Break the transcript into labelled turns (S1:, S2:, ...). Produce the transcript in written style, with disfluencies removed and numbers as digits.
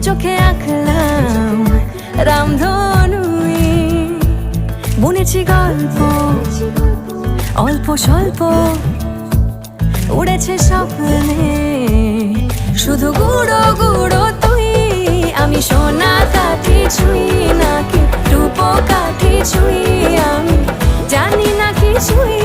S1: চোখে আঁকলাম রামধনুই, বুনেছি গল্প অল্প স্বল্প, উড়েছে স্বপ্নে শুধু গুঁড়ো গুঁড়ো তুই। আমি সোনা কাঠি ছুঁই নাকি রূপো কাঠি ছুঁই, আমি জানি না কিছুই।